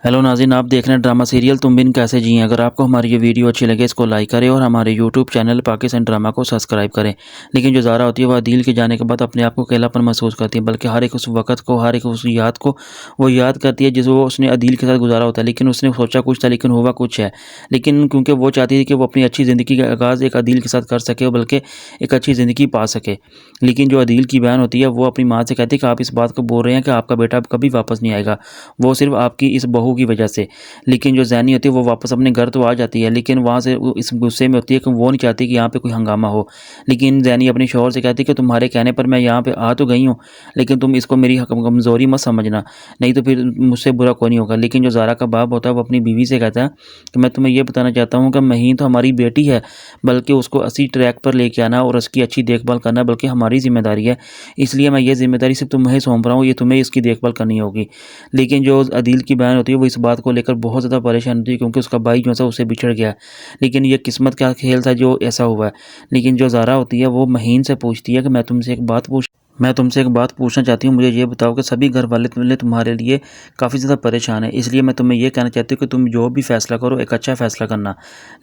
Hello नाज़रीन, आप देख रहे हैं ड्रामा सीरियल तुम बिन कैसे जिए। अगर आपको हमारी ये वीडियो अच्छी लगे इसको लाइक करें और हमारे यूट्यूब चैनल पाकिस्तान ड्रामा को सब्सक्राइब करें। लेकिन जो ज़ारा होती है वह अदील के जाने के बाद अपने आप को अकेलापन महसूस करती है, बल्कि हर एक उस वक्त को, हर एक उस याद को वो याद करती है जिस वो उसने अदील के साथ गुजारा होता है। लेकिन उसने सोचा कुछ था लेकिन हुआ कुछ है। लेकिन क्योंकि वो चाहती थी कि वो अपनी अच्छी ज़िंदगी का आगाज़ एक अदील के साथ कर सके, बल्कि एक अच्छी ज़िंदगी पा सके। लेकिन जो अदील की बहन होती है वो अपनी माँ से कहती है कि आप इस बात को बोल रहे हैं कि आपका बेटा अब कभी वापस नहीं आएगा, वो सिर्फ आपकी इस बहू की वजह से। लेकिन जो ज़ैनी होती है वो वापस अपने घर तो आ जाती है, लेकिन वहाँ से वो इस गुस्से में होती है कि वो नहीं चाहती कि यहाँ पे कोई हंगामा हो। लेकिन ज़ैनी अपने शौहर से कहती है कि तुम्हारे कहने पर मैं यहाँ पे आ तो गई हूँ, लेकिन तुम इसको मेरी कमज़ोरी मत समझना, नहीं तो फिर मुझसे बुरा कोई नहीं होगा। लेकिन जो ज़ारा का बाप होता है वो अपनी बीवी से कहता है कि मैं तुम्हें ये बताना चाहता हूँ कि महीन तो हमारी बेटी है, बल्कि उसको असली ट्रैक पर लेके आना और उसकी अच्छी देखभाल करना बल्कि हमारी ज़िम्मेदारी है। इसलिए मैं ये ज़िम्मेदारी सिर्फ तुम्हें सौंप रहा हूँ, ये तुम्हें इसकी देखभाल करनी होगी। लेकिन जो अदील की बहन होती है वो इस बात को लेकर बहुत ज़्यादा परेशान होती है, क्योंकि उसका भाई जो है उससे बिछड़ गया है। लेकिन ये किस्मत का खेल था जो ऐसा हुआ है। लेकिन जो ज़ारा होती है वो महीन से पूछती है कि मैं तुमसे एक बात पूछना चाहती हूँ, मुझे ये बताओ कि सभी घर वाले तुम्हारे लिए काफ़ी ज़्यादा परेशान है, इसलिए मैं तुम्हें ये कहना चाहती हूँ कि तुम जो भी फ़ैसला करो एक अच्छा फ़ैसला करना।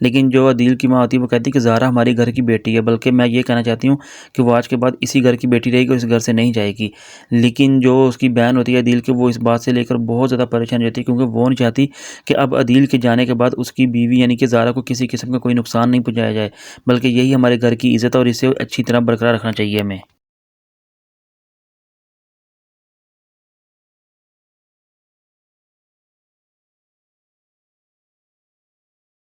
लेकिन जो अदील की माँ होती है वो कहती है कि ज़ारा हमारी घर की बेटी है, बल्कि मैं ये कहना चाहती हूँ कि वो आज के बाद इसी घर की बेटी रहेगी और इस घर से नहीं जाएगी। लेकिन जो उसकी बहन होती है अदील की, वो इस बात से लेकर बहुत ज़्यादा परेशान रहती है, क्योंकि वो नहीं चाहती कि अब अदील के जाने के बाद उसकी बीवी यानी कि ज़ारा को किसी किस्म का कोई नुकसान नहीं पहुँचाया जाए, बल्कि यही हमारे घर की इज़्ज़त है और इसे अच्छी तरह बरकरार रखना चाहिए हमें।